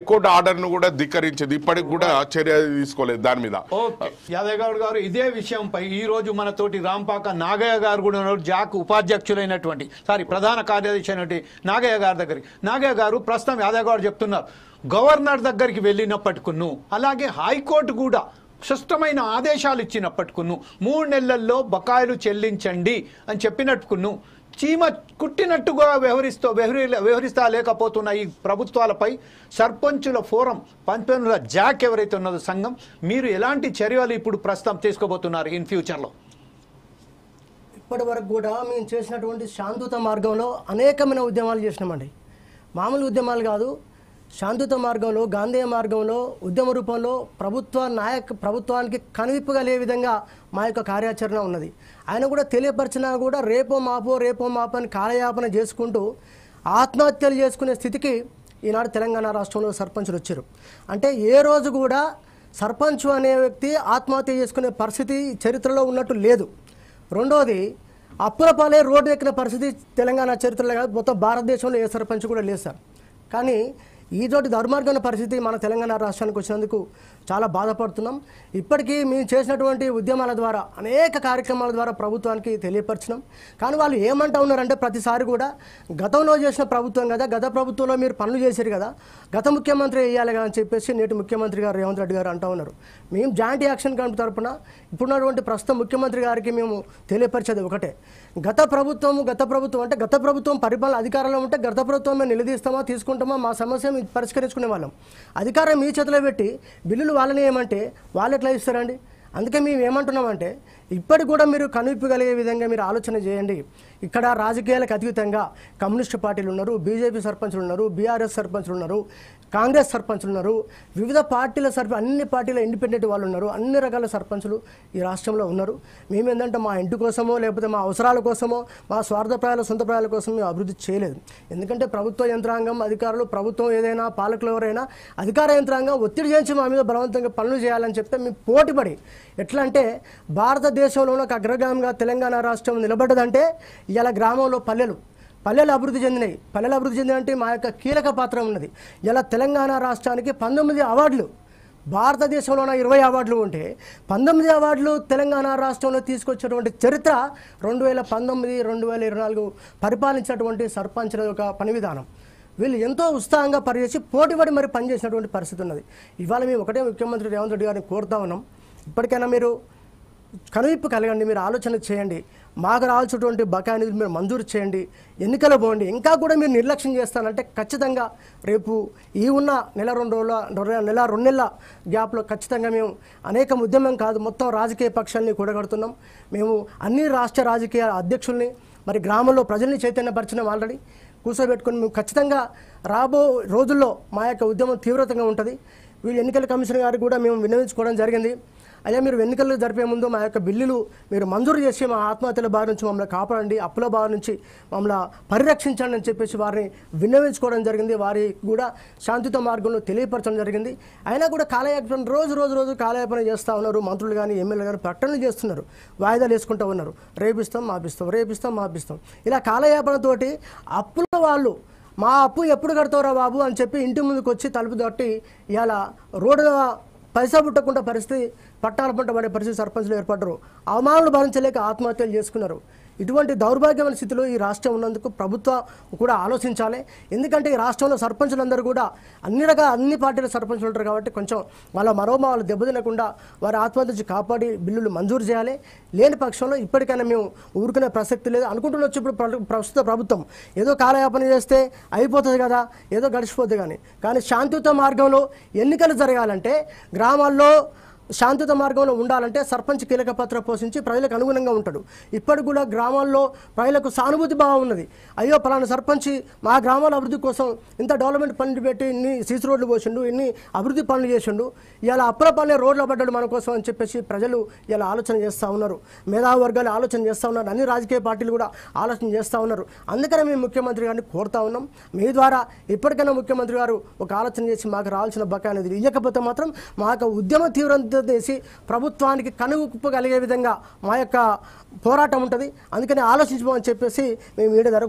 Court order ను కూడా ధిక్కరించింది. ఇప్పటికి కూడా చర్య తీసుకోలేదు దాని మీద. ఓకే యాదవ్ గౌడ్ గారు, ఇదే విషయంపై ఈ రోజు మనతోటి రాంపాక నాగయ్య గారు కూడా ఉన్నారు. జాక్ ఉపాధ్యక్షులైనటువంటి ప్రధాన కార్యదర్శి అయినటువంటి నాగయ్య గారి దగ్గరికి. నాగయ్య గారు, ప్రస్తుతం యాదవ్ గౌడ్ చెప్తున్నారు గవర్నర్ దగ్గరికి వెళ్ళినప్పటికును, అలాగే హైకోర్టు కూడా స్పష్టమైన ఆదేశాలు ఇచ్చినప్పటికును 3 నెలల్లో బకాయిలు చెల్లించండి అని చెప్పినట్టుకును చీమ కుట్టినట్టుగా వ్యవహరిస్తా లేకపోతున్న ఈ ప్రభుత్వాలపై సర్పంచుల ఫోరం పంపిణీల జాక్ ఎవరైతే ఉన్నదో సంఘం, మీరు ఎలాంటి చర్యలు ఇప్పుడు ప్రస్తుతం తీసుకోబోతున్నారు ఇన్ ఫ్యూచర్లో? ఇప్పటి వరకు కూడా మేము చేసినటువంటి శాంతియుత మార్గంలో అనేకమైన ఉద్యమాలు చేసినామండి. మామూలు ఉద్యమాలు కాదు, శాంతియుత మార్గంలో, గాంధేయ మార్గంలో, ఉద్యమ రూపంలో ప్రభుత్వానికి కనువిప్పుగా లే విధంగా మా యొక్క కార్యాచరణ ఉన్నది. ఆయన కూడా తెలియపరిచినా కూడా రేపో మాపో అని కాలయాపన చేసుకుంటూ ఆత్మహత్యలు చేసుకునే స్థితికి ఈనాడు తెలంగాణ రాష్ట్రంలో సర్పంచులు వచ్చారు. అంటే ఏ రోజు కూడా సర్పంచ్ అనే వ్యక్తి ఆత్మహత్య చేసుకునే పరిస్థితి చరిత్రలో ఉన్నట్టు లేదు. రెండోది, అప్పుల పాలే రోడ్డు ఎక్కిన పరిస్థితి తెలంగాణ చరిత్రలో కాదు, మొత్తం భారతదేశంలో ఏ సర్పంచ్ కూడా లేదు సార్. కానీ ఈతోటి దుర్మార్గమైన పరిస్థితి మన తెలంగాణ రాష్ట్రానికి వచ్చినందుకు చాలా బాధపడుతున్నాం. ఇప్పటికీ మేము చేసినటువంటి ఉద్యమాల ద్వారా, అనేక కార్యక్రమాల ద్వారా ప్రభుత్వానికి తెలియపరిచినాం. కానీ వాళ్ళు ఏమంటా ఉన్నారంటే ప్రతిసారి కూడా గతంలో చేసిన ప్రభుత్వం కదా, గత ప్రభుత్వంలో మీరు పనులు చేశారు కదా, గత ముఖ్యమంత్రి వేయాలి కదా అని చెప్పేసి నేటి ముఖ్యమంత్రి గారు రేవంత్ రెడ్డి గారు అంటూ ఉన్నారు. మేము జాయింట్ యాక్షన్ కమిటీ తరఫున ఇప్పుడున్నటువంటి ప్రస్తుతం ముఖ్యమంత్రి గారికి మేము తెలియపరిచేది ఒకటే, గత ప్రభుత్వం అంటే గత ప్రభుత్వం పరిపాలన అధికారంలో ఉంటే గత ప్రభుత్వం మేము నిలదీస్తామా, తీసుకుంటామా, మా సమస్య పరిష్కరించుకునే వాళ్ళం. అధికారం మీ చేతిలో పెట్టి బిల్లులు వాళ్ళని ఏమంటే వాళ్ళు ఎట్లా ఇస్తారండి? అందుకే మేము ఏమంటున్నామంటే ఇప్పటికి కూడా మీరు కనువిప్పగలిగే విధంగా మీరు ఆలోచన చేయండి. ఇక్కడ రాజకీయాలకు అతీతంగా కమ్యూనిస్టు పార్టీలు ఉన్నారు, బీజేపీ సర్పంచులు ఉన్నారు, బీఆర్ఎస్ సర్పంచులు ఉన్నారు, కాంగ్రెస్ సర్పంచులు ఉన్నారు, వివిధ పార్టీల అన్ని పార్టీల ఇండిపెండెంట్ వాళ్ళు ఉన్నారు, అన్ని రకాల సర్పంచులు ఈ రాష్ట్రంలో ఉన్నారు. మేమేంటంటే మా ఇంటి కోసమో లేకపోతే మా అవసరాల కోసమో మా స్వార్థప్రాయాల సొంత ప్రాయాల కోసం మేము అభివృద్ధి చేయలేదు. ఎందుకంటే ప్రభుత్వ యంత్రాంగం, అధికారులు, ప్రభుత్వం ఏదైనా, పాలకులు ఎవరైనా అధికార యంత్రాంగం ఒత్తిడి చేయించి మా మీద బలవంతంగా పనులు చేయాలని చెప్తే మేము పోటీపడి, ఎట్లా అంటే భారతదేశంలో ఒక అగ్రగామిగా తెలంగాణ రాష్ట్రం నిలబడ్డదంటే ఇలా గ్రామంలో పల్లెలు అభివృద్ధి చెందినాయి. పల్లెలు అభివృద్ధి చెందినంటే మా యొక్క కీలక పాత్ర ఉన్నది. ఇలా తెలంగాణ రాష్ట్రానికి 19 అవార్డులు, భారతదేశంలోన 20 అవార్డులు ఉంటే 19 అవార్డులు తెలంగాణ రాష్ట్రంలో తీసుకొచ్చినటువంటి చరిత్ర 2019, 2024 పరిపాలించినటువంటి సర్పంచుల యొక్క పని విధానం. వీళ్ళు ఎంతో ఉత్సాహంగా పనిచేసి పోటీపడి మరి పనిచేసినటువంటి పరిస్థితి ఉన్నది. ఇవాళ మేము ఒకటే ముఖ్యమంత్రి రేవంత్ రెడ్డి గారిని కోరుతా ఉన్నాం, ఇప్పటికైనా మీరు కనువిప్పు కలగండి, మీరు ఆలోచన చేయండి, మాకు రావాల్సినటువంటి బకాయి నిధులు మీరు మంజూరు చేయండి, ఎన్నికలు పోండి. ఇంకా కూడా మీరు నిర్లక్ష్యం చేస్తానంటే ఖచ్చితంగా రేపు ఈ ఉన్న నెల 2 నెలల గ్యాప్లో ఖచ్చితంగా మేము అనేక ఉద్యమం కాదు, మొత్తం రాజకీయ పక్షాలని కూడగడుతున్నాం. మేము అన్ని రాష్ట్ర రాజకీయ అధ్యక్షుల్ని మరి గ్రామంలో ప్రజల్ని చైతన్యపరిచినాం. ఆల్రెడీ కూర్చోబెట్టుకుని మేము ఖచ్చితంగా రాబో రోజుల్లో మా యొక్క ఉద్యమం తీవ్రతంగా ఉంటుంది. వీళ్ళు ఎన్నికల కమిషన్ గారికి కూడా మేము విన్నవించుకోవడం జరిగింది. అయ్యా, మీరు ఎన్నికలు జరిపే ముందు మా యొక్క బిల్లులు మీరు మంజూరు చేసి మా ఆత్మహత్యల బారి నుంచి మమ్మల్ని కాపాడండి, అప్పుల బారి నుంచి మమ్మల్ని పరిరక్షించండి అని చెప్పేసి వారిని విన్నవించుకోవడం జరిగింది. వారి కూడా శాంతియుత మార్గంలో తెలియపరచడం జరిగింది. అయినా కూడా కాలయాపన రోజు కాలయాపన చేస్తూ ఉన్నారు. మంత్రులు కానీ ఎమ్మెల్యేలు కానీ ప్రకటనలు చేస్తున్నారు, వాయిదాలు వేసుకుంటూ ఉన్నారు. రేపిస్తాం మాపిస్తాం ఇలా కాలయాపనతోటి అప్పుల వాళ్ళు మా అప్పు ఎప్పుడు కడతావురా బాబు అని చెప్పి ఇంటి ముందుకు వచ్చి తలుపు తట్టి ఇవాళ రోడ్డున పైసా పుట్టకుండా పరిస్థితి, పట్టాల పంట పడే పరిస్థితి సర్పంచులు ఏర్పడ్డారు. అవమానాలు భరించలేక ఆత్మహత్యలు చేసుకున్నారు. ఇటువంటి దౌర్భాగ్యమైన స్థితిలో ఈ రాష్ట్రం ఉన్నందుకు ప్రభుత్వం కూడా ఆలోచించాలి. ఎందుకంటే ఈ రాష్ట్రంలో సర్పంచులందరూ కూడా అన్ని పార్టీల సర్పంచులు ఉంటారు కాబట్టి కొంచెం వాళ్ళ మనోభావాలు దెబ్బతినకుండా వారి ఆత్మహత్య నుంచి కాపాడి బిల్లులు మంజూరు చేయాలి. లేని పక్షంలో ఇప్పటికైనా మేము ఊరుకునే ప్రసక్తి లేదు అనుకుంటున్నొచ్చు. ఇప్పుడు ప్రస్తుత ప్రభుత్వం ఏదో కాలయాపన చేస్తే అయిపోతుంది కదా, ఏదో గడిచిపోతుంది. కానీ శాంతియుత మార్గంలో ఎన్నికలు జరగాలంటే, గ్రామాల్లో శాంతియుత మార్గంలో ఉండాలంటే సర్పంచ్ కీలక పాత్ర పోషించి ప్రజలకు అనుగుణంగా ఉంటాడు. ఇప్పటికి కూడా గ్రామాల్లో ప్రజలకు సానుభూతి భావం ఉన్నది. అయ్యో పలానా సర్పంచ్ మా గ్రామాల అభివృద్ధి కోసం ఇంత డెవలప్మెంట్ పనులు పెట్టి ఇన్ని సీసీ రోడ్లు పోసిండు, ఇన్ని అభివృద్ధి పనులు చేసిండు, ఇలా అప్పుల పనులే రోడ్లు పడ్డాడు మన కోసం అని చెప్పేసి ప్రజలు ఇలా ఆలోచన చేస్తూ ఉన్నారు. మేధావి వర్గాలు ఆలోచన చేస్తూ ఉన్నారు, అన్ని రాజకీయ పార్టీలు కూడా ఆలోచన చేస్తూ ఉన్నారు. అందుకనే మేము ముఖ్యమంత్రి గారిని కోరుతా ఉన్నాం, మీ ద్వారా ఇప్పటికైనా ముఖ్యమంత్రి గారు ఒక ఆలోచన చేసి మాకు రావాల్సిన బకాయి అనేది ఇవ్వకపోతే మాత్రం మా యొక్క ఉద్యమ తీవ్రత చేసి ప్రభుత్వానికి కనువిప్పగలిగే విధంగా మా యొక్క పోరాటం ఉంటుంది. అందుకని ఆలోచించమని చెప్పేసి మేము వీడియో ద్వారా